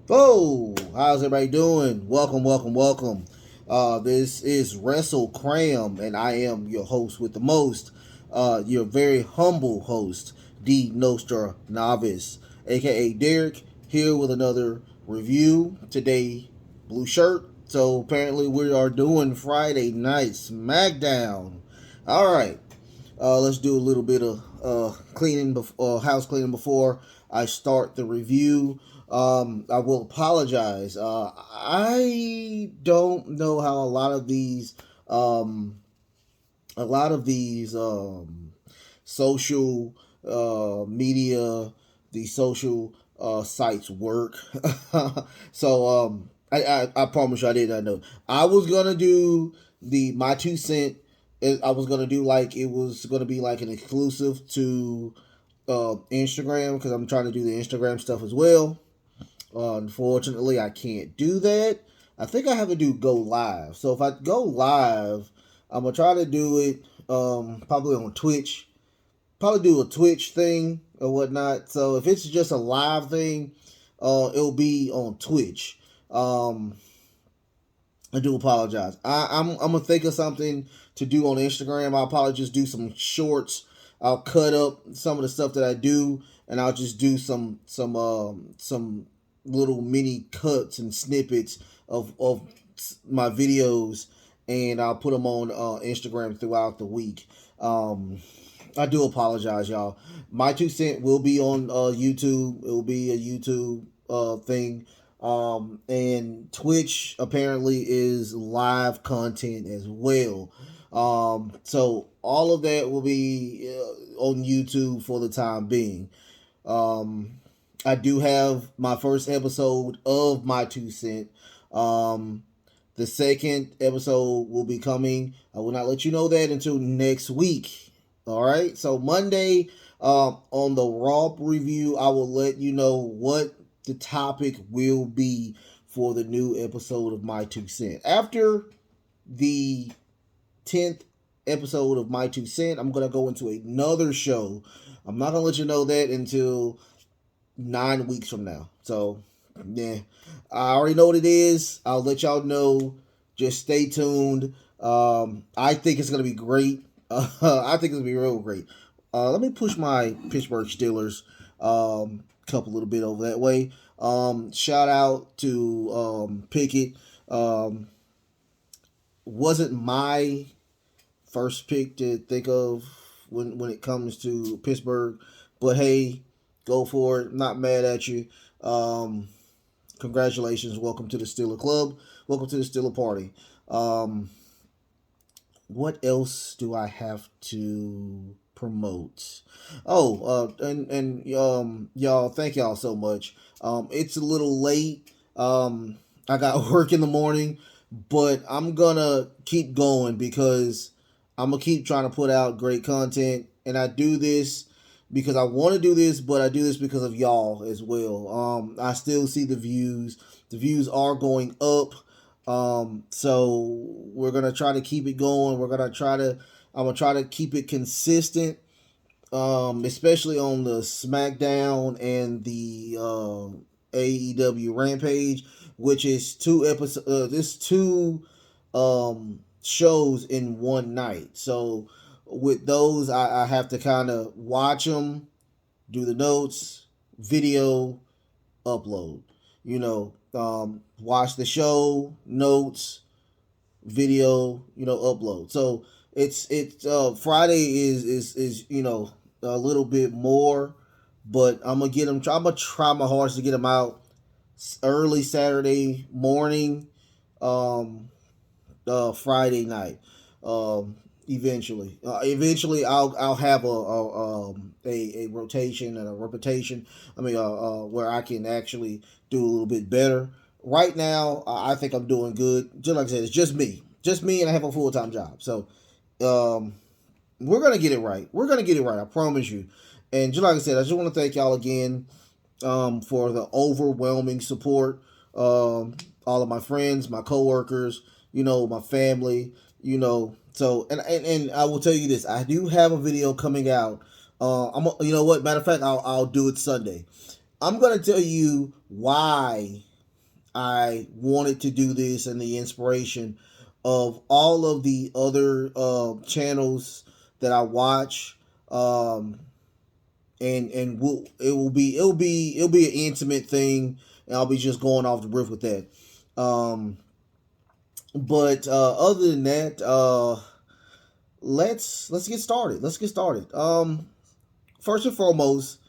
Oh, how's everybody doing? Welcome. This is Wrestle Cram, and I am your host with the most, your very humble host, D Nostra Novice, aka Derek, here with another review. Today, blue shirt. So apparently, we are doing Friday Night Smackdown. All right, let's do a little bit of house cleaning before I start the review. I will apologize. I don't know how um, a lot of these social media, the social sites work. I promise you, I did not know. I was gonna do the my 2 cent. I was gonna do like it was gonna be like an exclusive to Instagram because I'm trying to do the Instagram stuff as well. Unfortunately, I can't do that. I think I have to do go live. So if I go live, I'm gonna try to do it probably on Twitch. Probably do a Twitch thing or whatnot. So if it's just a live thing, it'll be on Twitch. Um, I do apologize. I'm gonna think of something to do on Instagram. I'll probably just do some shorts. I'll cut up some of the stuff that I do, and I'll just do some little mini cuts and snippets of my videos, and I'll put them on Instagram throughout the week. I do apologize, y'all. My 2 cent will be on YouTube. It will be a YouTube thing. And Twitch apparently is live content as well. So all of that will be on YouTube for the time being. Um, I do have my first episode of my 2 cent. Um, the second episode will be coming. I will not let you know that until next week. All right. So Monday, on the Raw review, I will let you know what the topic will be for the new episode of My 2 cent. After the 10th episode of My 2 cent, I'm gonna go into another show. I'm not gonna let you know that until 9 weeks from now. So yeah, I already know what it is. I'll let y'all know. Just stay tuned. I think it's gonna be great. I think it's gonna be real great. Let me push my Pittsburgh Steelers cup a little bit over that way. Shout out to Pickett. Um, wasn't my first pick to think of when it comes to Pittsburgh, but hey, go for it. Not mad at you. Um, Congratulations. Welcome to the Steeler Club. Welcome to the Steeler Party. Um, what else do I have to promote? Oh, and y'all, thank y'all so much. It's a little late. I got work in the morning, but I'm gonna keep going because I'm gonna keep trying to put out great content, and I do this because I want to do this, but I do this because of y'all as well. I still see the views. The views are going up. So we're gonna try to keep it going. I'm gonna try to keep it consistent, especially on the SmackDown and the AEW Rampage, which is two episodes. This two shows in one night. So with those, I have to kind of watch them, do the notes, video, upload. Watch the show, notes, video, upload. So it's Friday is a little bit more, but I'm gonna get them. I'm gonna try my hardest to get them out early Saturday morning, um, Friday night. Eventually, I'll have a rotation and a reputation. I mean, where I can actually do a little bit better. Right now, I think I'm doing good. Just like I said, it's just me, and I have a full time job. So, um, we're gonna get it right. We're gonna get it right. I promise you. And just like I said, I just want to thank y'all again for the overwhelming support. All of my friends, my coworkers, my family, So, and I will tell you this: I do have a video coming out. You know what? Matter of fact, I'll do it Sunday. I'm gonna tell you why I wanted to do this and the inspiration of all of the other channels that I watch. And it'll be an intimate thing, and I'll be just going off the riff with that. Um, but other than that, let's get started. Let's get started. First and foremost,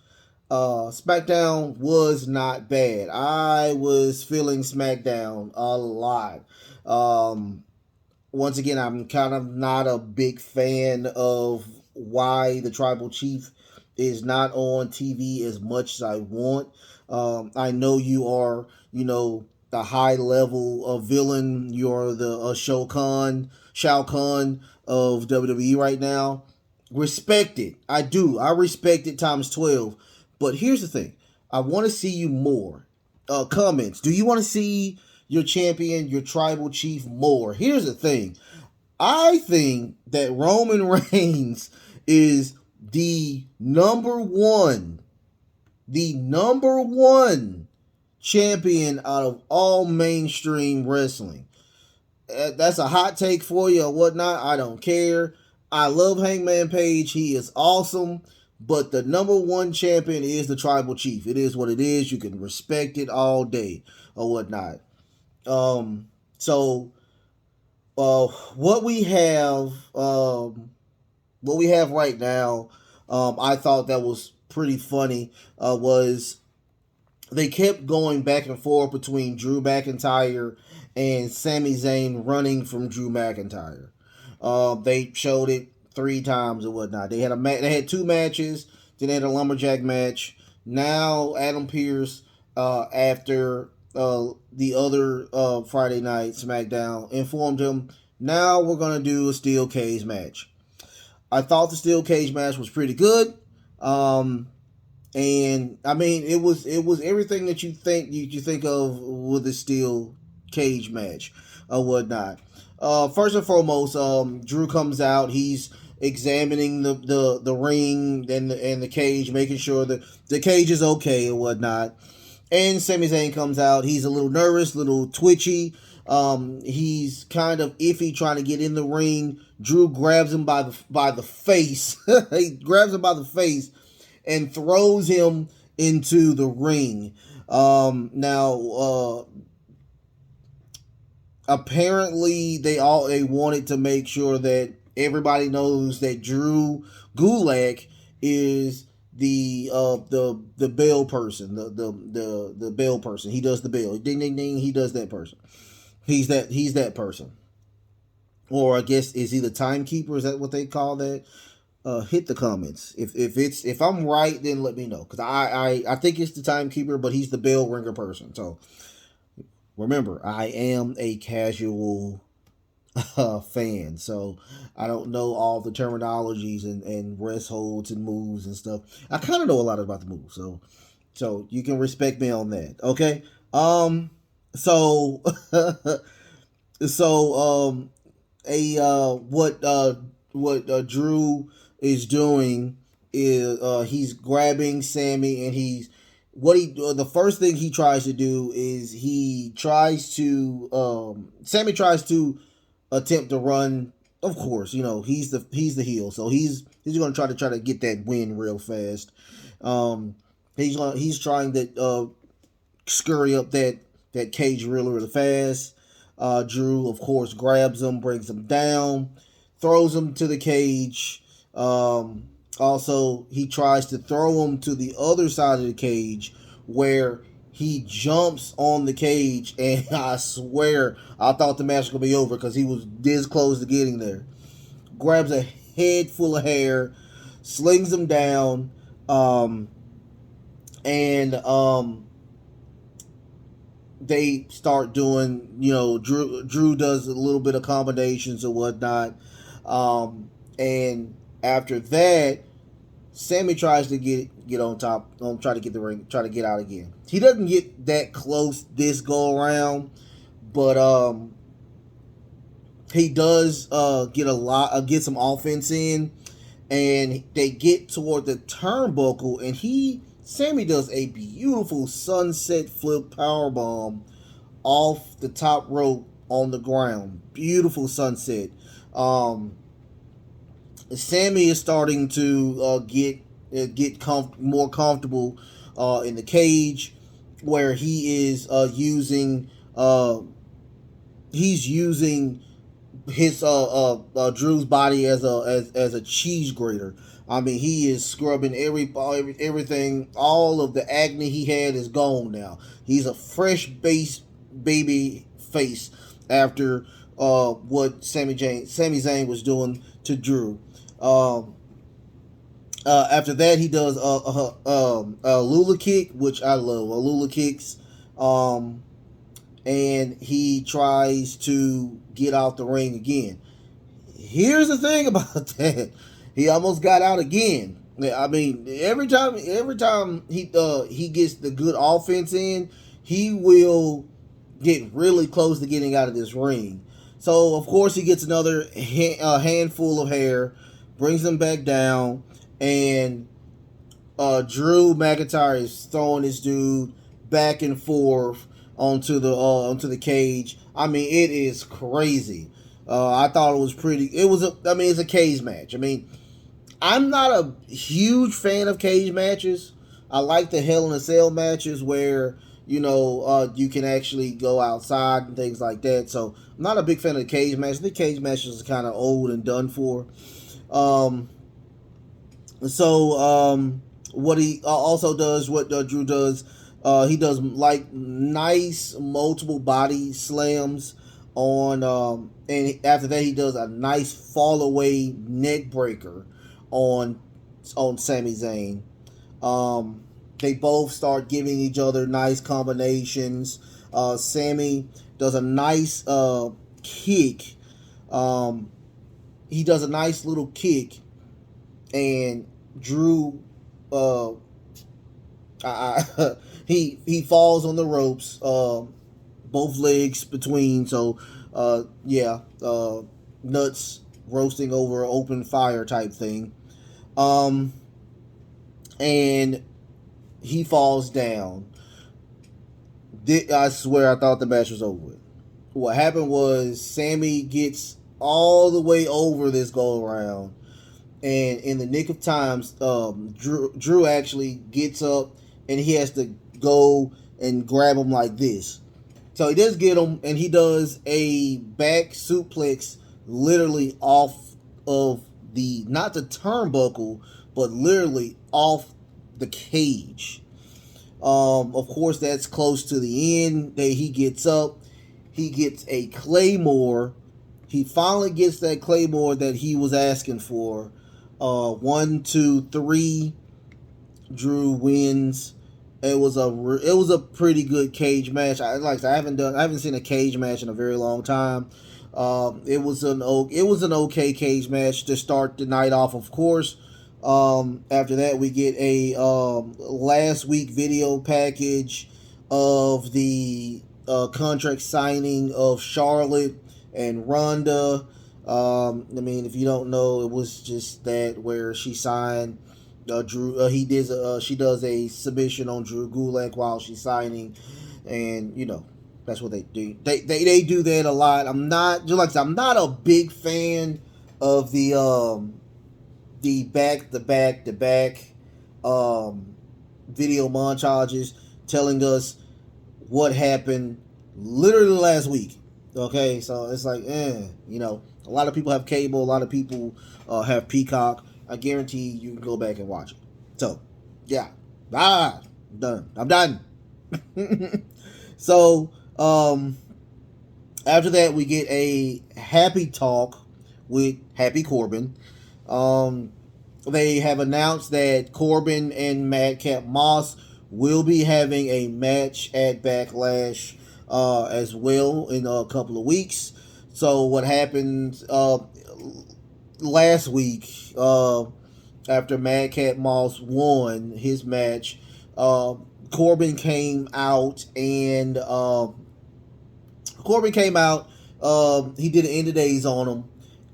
SmackDown was not bad. I was feeling SmackDown a lot. Once again, I'm kind of not a big fan of why the Tribal Chief is not on TV as much as I want. I know you are, the high level of villain. You're the Shao Kahn of WWE right now. Respect it. I do. I respect it times 12. But here's the thing. I want to see you more. Comments. Do you want to see your champion, your tribal chief more? Here's the thing. I think that Roman Reigns is the number one champion out of all mainstream wrestling. That's a hot take for you or whatnot. I don't care. I love Hangman Page. He is awesome. But the number one champion is the Tribal Chief. It is what it is. You can respect it all day or whatnot. So what we have right now, I thought that was pretty funny. Was they kept going back and forth between Drew McIntyre and Sami Zayn running from Drew McIntyre. They showed it 3 times or whatnot. They had 2 matches. Then they had a lumberjack match. Now Adam Pearce, after the other Friday night SmackDown, informed him, now we're gonna do a steel cage match. I thought the steel cage match was pretty good. And I mean, it was everything that you think of with a steel cage match or whatnot. First and foremost, Drew comes out. He's examining the ring and the cage, making sure that the cage is okay or whatnot. And Sami Zayn comes out. He's a little nervous, a little twitchy. He's kind of iffy trying to get in the ring. Drew grabs him by the face. He grabs him by the face and throws him into the ring. Now, apparently they wanted to make sure that everybody knows that Drew Gulak is the bell person, the bell person. He does the bell. Ding ding ding. He does that person. He's that person. Or I guess is he the timekeeper? Is that what they call that? Hit the comments if I'm right, then let me know, because I think it's the timekeeper, but he's the bell ringer person. So remember, I am a casual fan, so I don't know all the terminologies and rest holds and moves and stuff. I kind of know a lot about the moves, so you can respect me on that, okay? So what Drew is doing is he's grabbing Sami, and the first thing he tries to do is Sami tries to attempt to run. Of course, he's the heel, so he's going to try to get that win real fast. He's trying to scurry up that cage really fast. Drew, of course, grabs him, brings him down, throws him to the cage. Also, he tries to throw him to the other side of the cage, where he jumps on the cage, and I swear I thought the match was going to be over because he was this close to getting there. Grabs a head full of hair, slings him down, and they start doing, Drew does a little bit of combinations or whatnot. And after that, Sami tries to get on top, try to get the ring, try to get out again. He doesn't get that close this go around, but he does get some offense in, and they get toward the turnbuckle, and Sami does a beautiful sunset flip powerbomb off the top rope on the ground. Beautiful sunset. Sami is starting to more comfortable in the cage, where he is using he's using his Drew's body as a cheese grater. I mean, he is scrubbing everything. All of the acne he had is gone now. He's a fresh baby face after what Sami Zayn was doing to Drew. After that, he does a Lula kick, which I love. A Lula kicks, and he tries to get out the ring again. Here's the thing about that: he almost got out again. I mean, every time he gets the good offense in, he will get really close to getting out of this ring. So of course he gets another handful of hair, brings him back down, and Drew McIntyre is throwing this dude back and forth onto the cage. I mean, it is crazy. I thought it was pretty. It's a cage match. I mean, I'm not a huge fan of cage matches. I like the Hell in a Cell matches where you can actually go outside and things like that. So I'm not a big fan of the cage matches. The cage matches are kind of old and done for. What he also does, what Drew does, he does like nice multiple body slams on, and after that he does a nice fall away neck breaker on Sami Zayn. They both start giving each other nice combinations. Sami does a nice kick. He does a nice little kick, and Drew he falls on the ropes, both legs between. So nuts roasting over an open fire type thing. And he falls down. I swear I thought the match was over with. What happened was Sami gets all the way over this go around, and in the nick of time, Drew actually gets up and he has to go and grab him like this. So he does get him, and he does a back suplex literally off of not the turnbuckle, but literally off the cage. Of course, that's close to the end. He gets up. He gets a Claymore. He finally gets that Claymore that he was asking for. 1, 2, 3. Drew wins. It was a pretty good cage match. I haven't seen a cage match in a very long time. It was an okay cage match to start the night off, of course. After that, we get a last week video package of the contract signing of Charlotte and Ronda. I mean, if you don't know, it was just that where she signed Drew. She does a submission on Drew Gulak while she's signing, and that's what they do. They do that a lot. I'm not a big fan of the back video montages telling us what happened literally last week. Okay, so it's like, a lot of people have cable, a lot of people have Peacock. I guarantee you can go back and watch it. So, yeah. Done. I'm done. So, after that, we get a happy talk with Happy Corbin. They have announced that Corbin and Madcap Moss will be having a match at Backlash as well in a couple of weeks. So what happened last week after Madcap Moss won his match, Corbin came out and he did an end of days on him,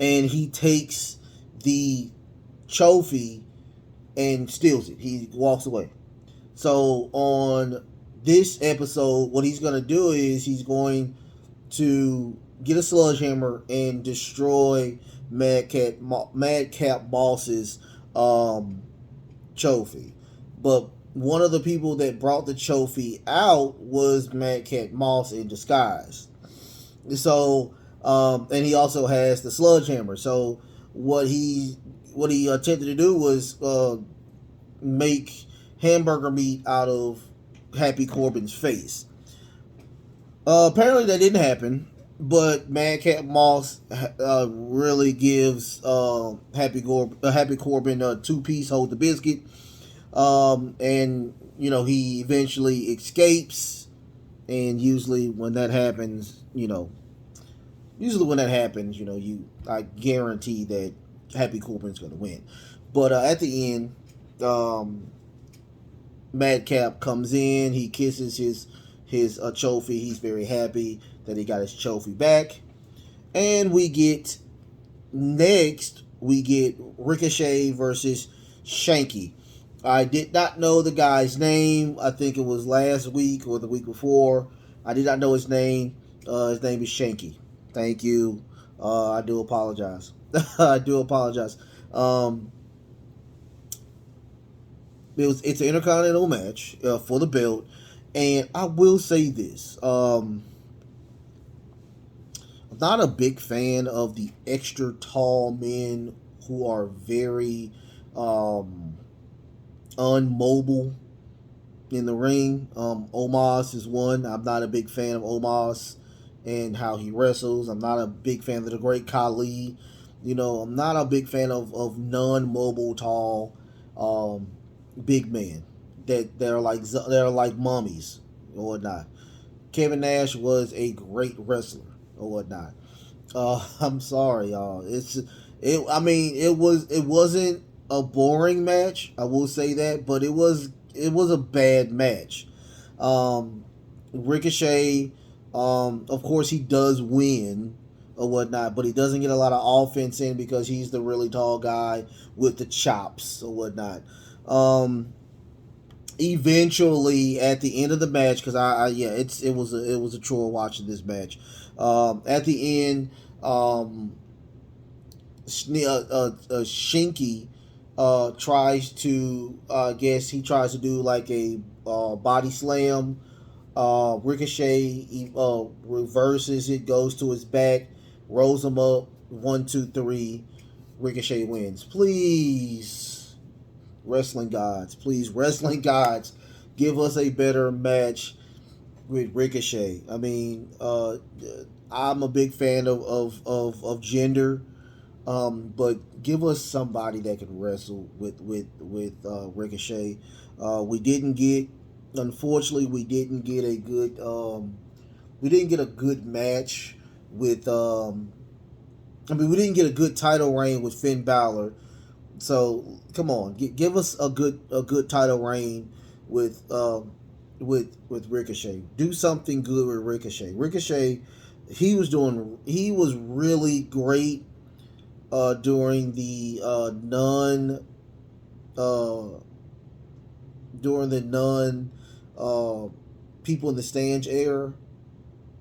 and he takes the trophy and steals it. He walks away. So on this episode, what he's going to do is he's going to get a sledgehammer and destroy Madcap Moss's trophy. But one of the people that brought the trophy out was Madcap Moss in disguise. So, and he also has the sledgehammer. So, what he attempted to do was make hamburger meat out of Happy Corbin's face. Apparently, that didn't happen. But Madcap Moss really gives Happy Corbin a 2-piece hold the biscuit, and he eventually escapes. And usually when that happens, I guarantee that Happy Corbin's going to win. But at the end, Madcap comes in. He kisses his trophy. He's very happy that he got his trophy back. And we get Ricochet versus Shanky. I did not know the guy's name. I think it was last week or the week before. I did not know his name. His name is Shanky. Thank you. I do apologize. It's an Intercontinental match for the belt. And I will say this. I'm not a big fan of the extra tall men who are very unmobile in the ring. Omos is one. I'm not a big fan of Omos and how he wrestles. I'm not a big fan of the Great Khali. I'm not a big fan of non-mobile tall big men that are like mummies or whatnot. Kevin Nash was a great wrestler or whatnot. I'm sorry, y'all. It wasn't a boring match. I will say that, but it was a bad match. Ricochet, of course, he does win or whatnot, but he doesn't get a lot of offense in because he's the really tall guy with the chops or whatnot. Eventually, at the end of the match, because it was a chore watching this match. At the end, Shinky tries to, tries to do like a body slam. Ricochet reverses it, goes to his back, rolls him up. 1, 2, 3. Ricochet wins. Please, wrestling gods, give us a better match with Ricochet. I'm a big fan of Gender, but give us somebody that can wrestle with Ricochet. Unfortunately, we didn't get a good match with. We didn't get a good title reign with Finn Balor. So come on, give us a good title reign with Ricochet. Do something good with Ricochet. Ricochet, he was really great during the people in the stands era.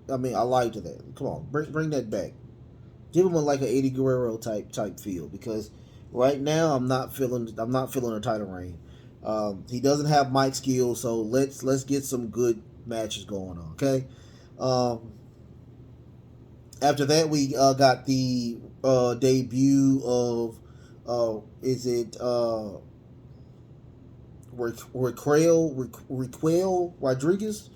I liked that. Come on, bring that back. Give him like an Eddie Guerrero type feel, because right now I'm not feeling a title reign. He doesn't have mic skills, so let's get some good matches going on. Okay. After that, we got the debut of Raquel Rodriguez,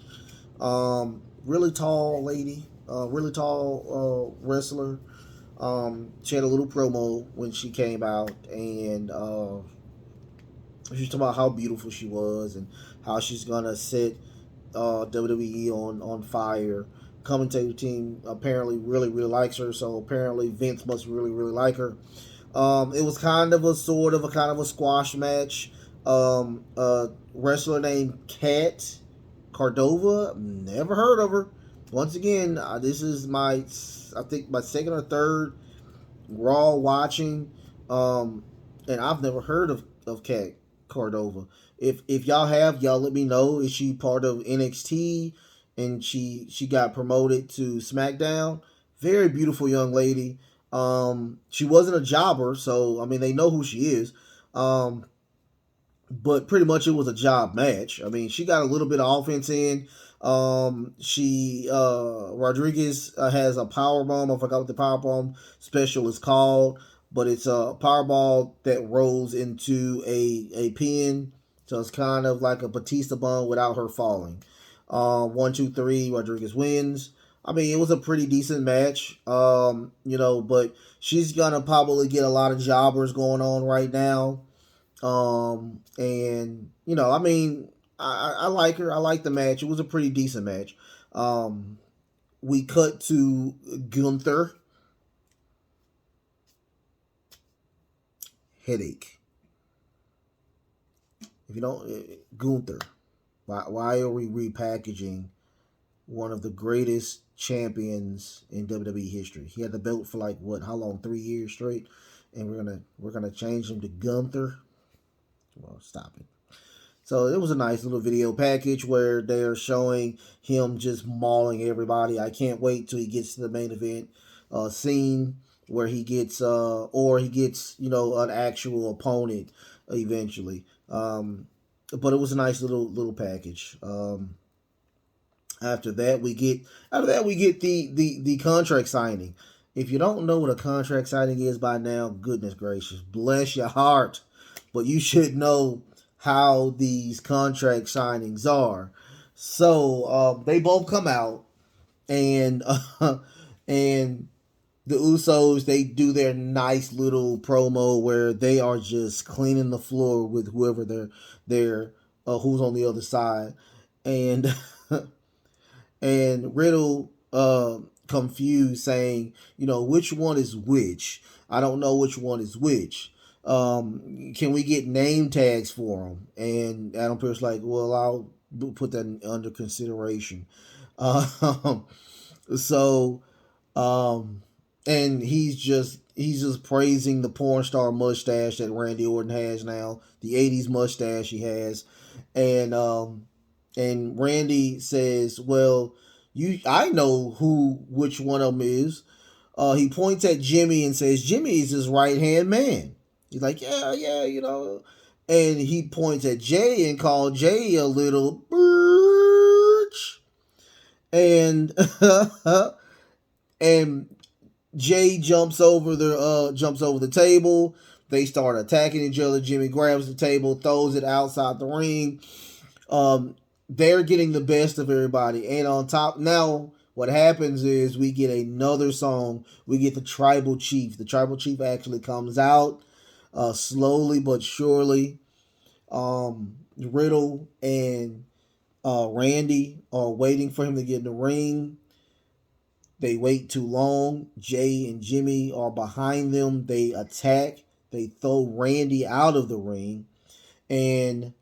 really tall lady, really tall wrestler. She had a little promo when she came out, and she was talking about how beautiful she was and how she's gonna set WWE on fire. Commentator team apparently really likes her, so apparently Vince must really like her. It was kind of a squash match. A wrestler named Kat Cordova, never heard of her. Once again, this is my second or third Raw watching, and I've never heard of Kat Cordova. If y'all have, y'all let me know. Is she part of NXT and she got promoted to SmackDown? Very beautiful young lady. She wasn't a jobber, so I mean they know who she is. Um, but pretty much it was a job match. I mean, she got a little bit of offense in. She Rodriguez has a power bomb. I forgot what the power bomb special is called, but it's a power ball that rolls into a pin. So it's kind of like a Batista bomb without her falling. 1, 2, 3. Rodriguez wins. I mean, it was a pretty decent match. But she's gonna probably get a lot of jobbers going on right now. And I mean, I like her. I like the match. It was a pretty decent match. Um, we cut to Gunther. Headache. If you don't, Gunther. Why are we repackaging one of the greatest champions in WWE history? He had the belt for like what? How long? 3 years straight, and we're gonna change him to Gunther. Well, stop it. So it was a nice little video package where they're showing him just mauling everybody. I can't wait till he gets to the main event scene where he gets an actual opponent eventually. But it was a nice little package. After that we get the contract signing. If you don't know what a contract signing is by now, goodness gracious, bless your heart. But you should know how these contract signings are. So they both come out, and and the Usos, they do their nice little promo where they are just cleaning the floor with whoever they're who's on the other side, and and Riddle confused, saying, which one is which? I don't know which one is which. Can we get name tags for them? And Adam Pearce like, well, I'll put that under consideration. Um, so, and he's just praising the porn star mustache that Randy Orton has now, the '80s mustache he has, and Randy says, well, I know which one of them is. He points at Jimmy and says, Jimmy is his right hand man. He's like, yeah. And he points at Jay and called Jay a little birch. And and Jay jumps over the table. They start attacking each other. Jimmy grabs the table, throws it outside the ring. They're getting the best of everybody. And on top, now what happens is we get another song. We get the Tribal Chief. The Tribal Chief actually comes out slowly but surely. Riddle and Randy are waiting for him to get in the ring. They wait too long. Jay and Jimmy are behind them. They attack. They throw Randy out of the ring. And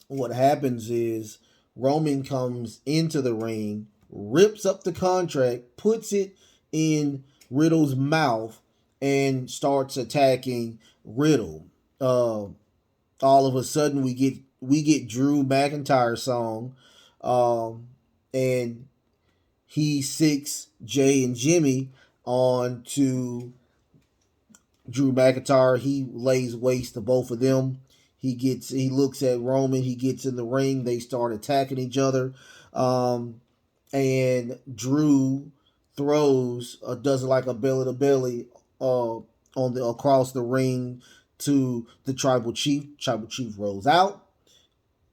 what happens is Roman comes into the ring, rips up the contract, puts it in Riddle's mouth, and starts attacking Riddle. All of a sudden, we get Drew McIntyre song, and he sicks Jay and Jimmy on to Drew McIntyre. He lays waste to both of them. He looks at Roman. He gets in the ring. They start attacking each other, and Drew does like a belly to belly across the ring to the Tribal Chief. Tribal Chief rolls out,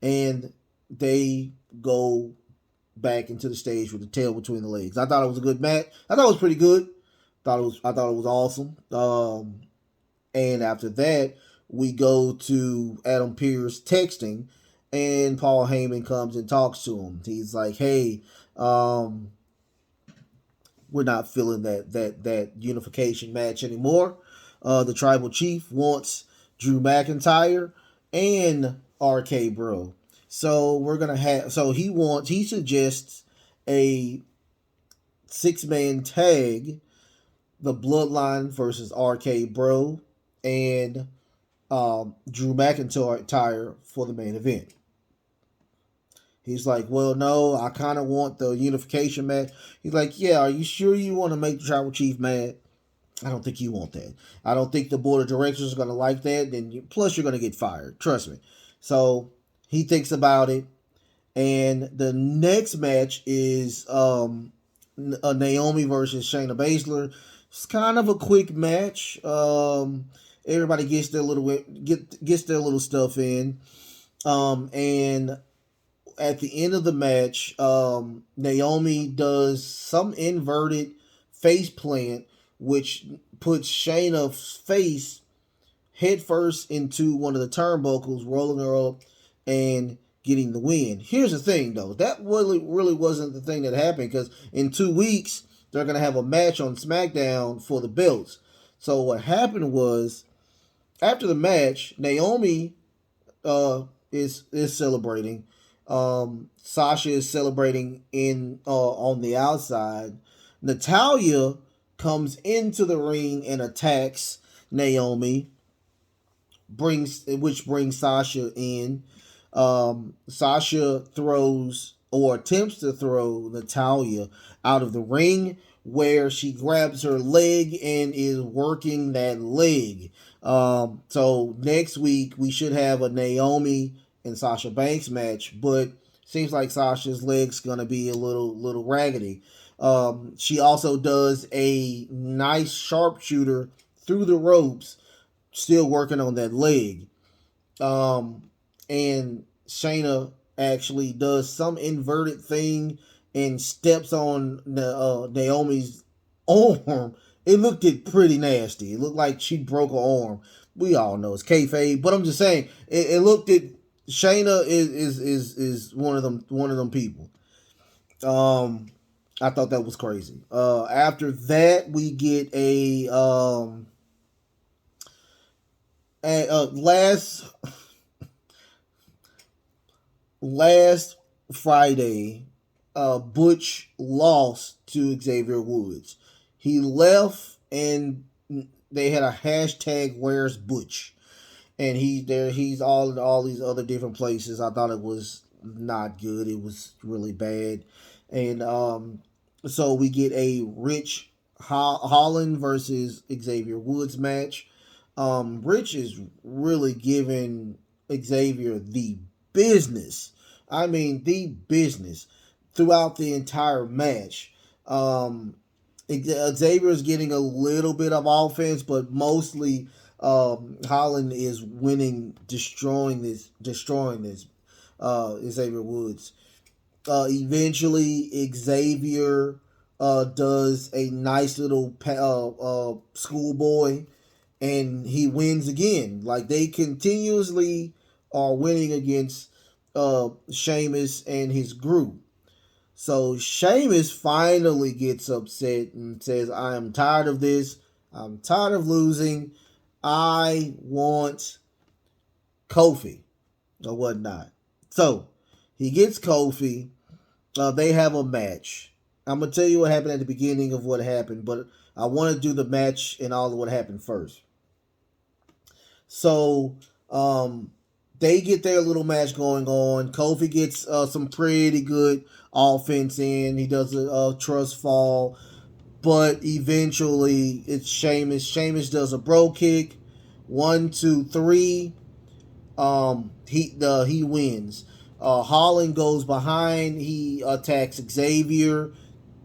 and they go back into the stage with the tail between the legs. I thought it was a good match. I thought it was pretty good. I thought it was awesome. And after that, we go to Adam Pearce texting, and Paul Heyman comes and talks to him. He's like, "Hey, we're not feeling that unification match anymore. The Tribal Chief wants Drew McIntyre and RK Bro. So we're gonna have. So he suggests a 6-man tag, the Bloodline versus RK Bro and Drew McIntyre for the main event. He's like, well, no, I kind of want the unification match. He's like, yeah, are you sure you want to make the tribal chief mad? I don't think you want that. I don't think the board of directors are going to like that. Plus, you're going to get fired. Trust me. So he thinks about it. And the next match is Naomi versus Shayna Basler. It's kind of a quick match. Everybody gets their little stuff in. And at the end of the match, Naomi does some inverted face plant, which puts Shayna's face head first into one of the turnbuckles, rolling her up and getting the win. Here's the thing, though. That really wasn't the thing that happened, because in 2 weeks, they're going to have a match on Smackdown for the belts. So what happened was, after the match, Naomi is celebrating. Sasha is celebrating on the outside. Natalya comes into the ring and attacks Naomi, which brings Sasha in. Sasha throws, or attempts to throw, Natalya out of the ring, where she grabs her leg and is working that leg. So next week we should have a Naomi and Sasha Banks match, but seems like Sasha's leg's gonna be a little raggedy. She also does a nice sharpshooter through the ropes, still working on that leg. And Shayna actually does some inverted thing and steps on Naomi's arm. It looked pretty nasty. It looked like she broke her arm. We all know it's kayfabe, but I'm just saying it looked at Shayna is one of them people. I thought that was crazy. After that, we get a last Friday, Butch lost to Xavier Woods. He left, and they had a hashtag Where's Butch, and he's all these other different places. I thought it was not good. It was really bad, and so we get a Rich Holland versus Xavier Woods match. Rich is really giving Xavier the business. I mean, the business throughout the entire match. Xavier is getting a little bit of offense, but mostly Holland is winning, destroying this Xavier Woods. Eventually, Xavier does a nice little schoolboy, and he wins again. Like, they continuously are winning against Sheamus and his group. So Sheamus finally gets upset and says, I am tired of this. I'm tired of losing. I want Kofi or whatnot. So he gets Kofi. They have a match. I'm going to tell you what happened at the beginning of what happened, but I want to do the match and all of what happened first. So they get their little match going on. Kofi gets some pretty good offense in. He does a trust fall, but eventually it's Sheamus. Sheamus does a bro kick. 1, 2, 3. He wins. Holland goes behind. He attacks Xavier.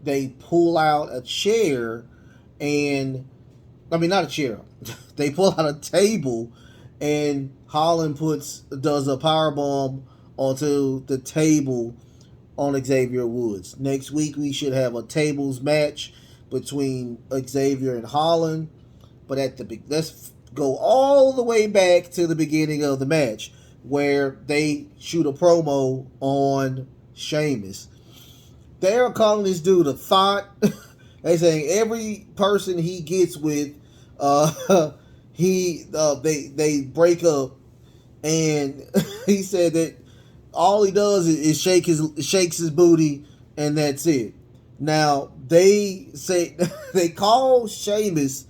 They pull out a chair, and I mean, not a chair. They pull out a table, and Holland does a powerbomb onto the table on Xavier Woods. Next week we should have a tables match between Xavier and Holland. But let's go all the way back to the beginning of the match, where they shoot a promo on Sheamus. They're calling this dude a thought. They saying every person he gets with, they break up, and he said that all he does is shakes his booty, and that's it. Now they say they call Sheamus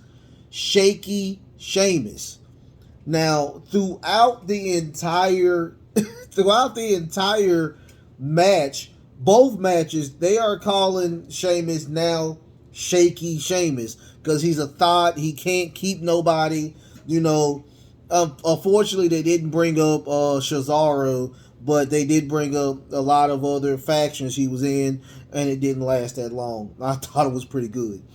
Shaky Sheamus. Now, throughout the entire match, both matches, they are calling Sheamus now Shaky Sheamus because he's a thought. He can't keep nobody. You know, unfortunately, they didn't bring up Cesaro, but they did bring up a lot of other factions he was in, and it didn't last that long. I thought it was pretty good.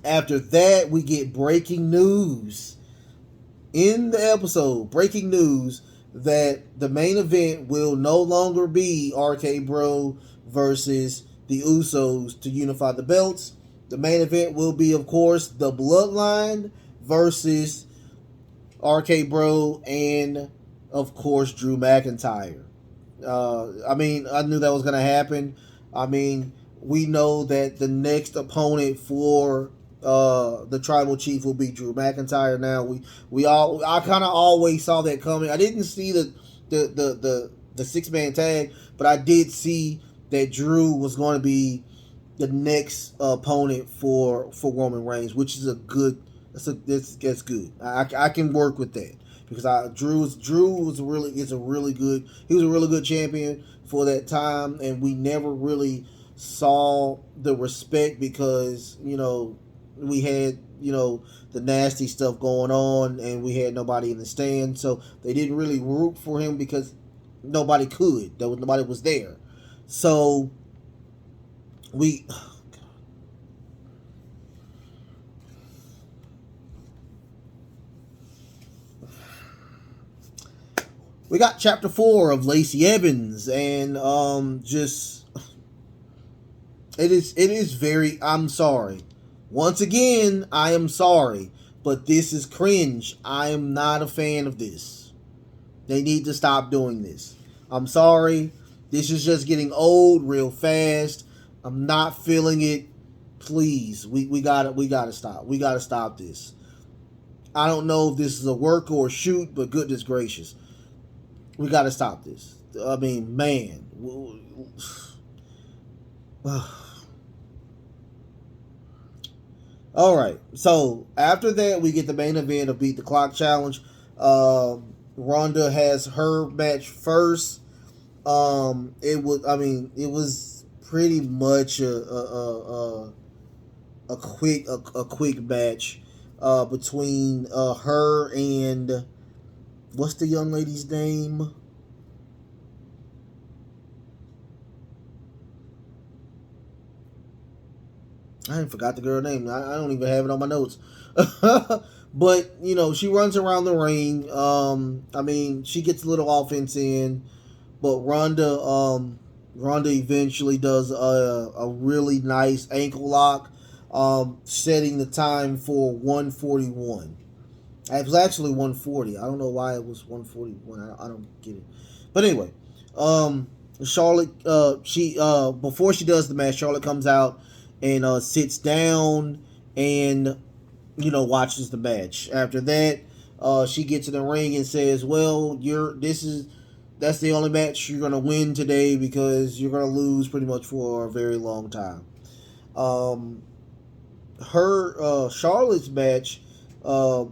After that, we get breaking news in the episode. Breaking news that the main event will no longer be RK Bro versus the Usos to unify the belts. The main event will be, of course, the Bloodline versus RK Bro and, of course, Drew McIntyre. I knew that was going to happen. We know that the next opponent for the tribal chief will be Drew McIntyre. Now I kind of always saw that coming. I didn't see the 6-man tag, but I did see that Drew was going to be the next opponent for Roman Reigns, which is that's good. I can work with that because Drew was a really good champion for that time, and we never really saw the respect because we had the nasty stuff going on and we had nobody in the stand, so they didn't really root for him because nobody could. Nobody was there. So we got chapter 4 of Lacey Evans, and it is very, I'm sorry. Once again, I am sorry, but this is cringe. I am not a fan of this. They need to stop doing this. I'm sorry. This is just getting old real fast. I'm not feeling it. Please, we gotta stop. We gotta stop this. I don't know if this is a work or a shoot, but goodness gracious, we gotta stop this. I mean, man. All right. So after that, we get the main event of Beat the Clock Challenge. Ronda has her match first. It was pretty much a quick match between her and what's the young lady's name? I forgot the girl's name. I don't even have it on my notes. But, she runs around the ring. She gets a little offense in. But Ronda eventually does a really nice ankle lock, setting the time for 141. It was actually 140. I don't know why it was 141. I don't get it. But anyway, Charlotte, before she does the match, Charlotte comes out and sits down and watches the match. After that, she gets in the ring and says, "Well, that's the only match you're gonna win today because you're gonna lose pretty much for a very long time." Charlotte's match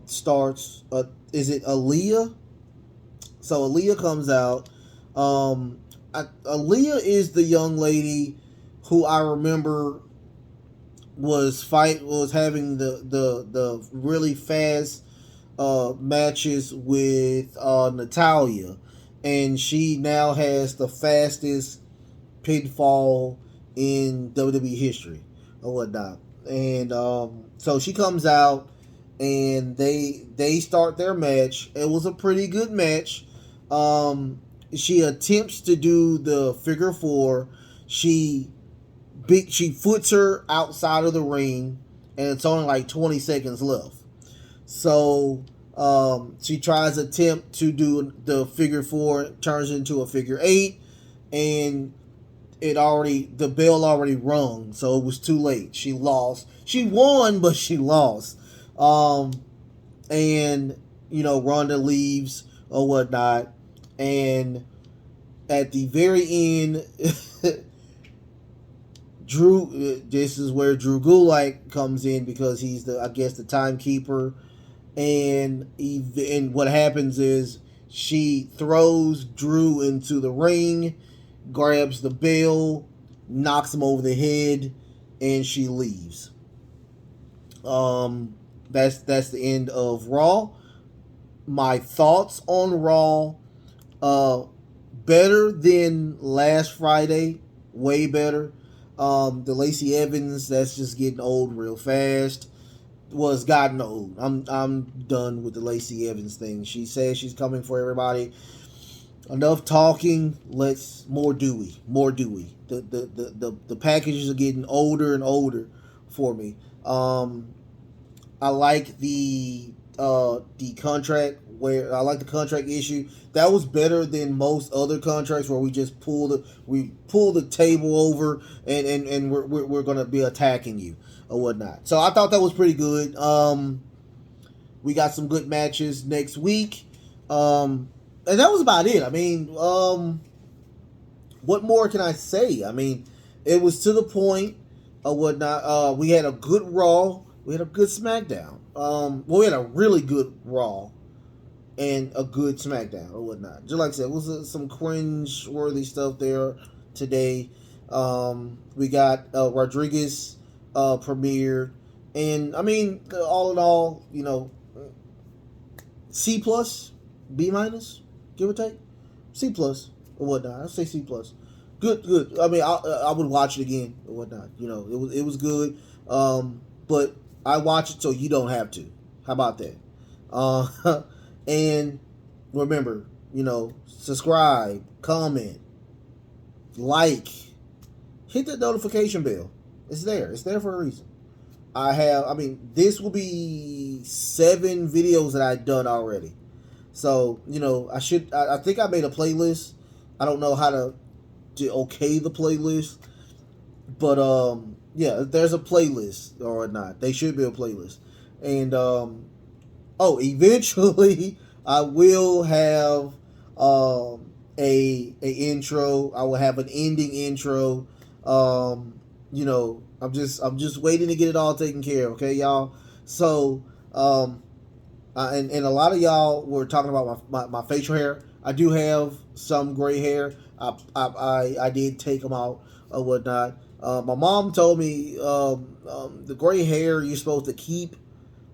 starts. Is it Aaliyah? So Aaliyah comes out. Aaliyah is the young lady who I remember was having the really fast matches with Natalya, and she now has the fastest pinfall in WWE history or whatnot. And so she comes out and they start their match. It was a pretty good match. She attempts to do the figure four. She foots her outside of the ring, and it's only like 20 seconds left. So she tries to attempt to do the figure four, turns into a figure eight, and the bell already rung, so it was too late. She lost. She won, but she lost. And Ronda leaves or whatnot, and at the very end, this is where Drew Gulak comes in because he's the timekeeper, and what happens is she throws Drew into the ring, grabs the bell, knocks him over the head, and she leaves. That's the end of Raw. My thoughts on Raw, better than last Friday, way better. The Lacey Evans, that's just getting old real fast. Was gotten old. I'm done with the Lacey Evans thing. She says she's coming for everybody. Enough talking. Let's more Dewey. The packages are getting older and older for me. I like the contract where I like the contract issue. That was better than most other contracts where we just pull the table over and we're gonna be attacking you or whatnot. So I thought that was pretty good. We got some good matches next week. And that was about it. I mean, what more can I say? I mean, it was to the point or whatnot. We had a good Raw. We had a good SmackDown. We had a really good Raw and a good SmackDown or whatnot. Just like I said, it was some cringe-worthy stuff there today. We got Rodriguez premiered, and I mean, all in all, C plus, B minus, give or take, C plus or whatnot. I'll say C plus. Good. I mean, I would watch it again or whatnot. It was good. But I watch it so you don't have to. How about that? And remember, subscribe, comment, like, hit that notification bell. It's there. It's there for a reason. This will be 7 videos that I've done already. So, I think I made a playlist. I don't know how to okay the playlist. But, yeah, there's a playlist or not. They should be a playlist. And, eventually I will have a intro. I will have an ending intro. I'm just waiting to get it all taken care of, okay, y'all? So, and a lot of y'all were talking about my facial hair. I do have some gray hair. I did take them out or whatnot. My mom told me the gray hair you're supposed to keep,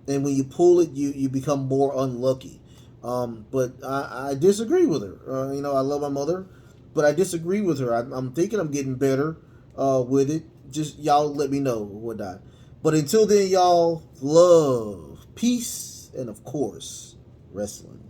and when you pull it, you become more unlucky. But I disagree with her. I love my mother, but I disagree with her. I'm thinking I'm getting better with it. Just y'all let me know or whatnot. But until then, y'all, love, peace, and of course, wrestling.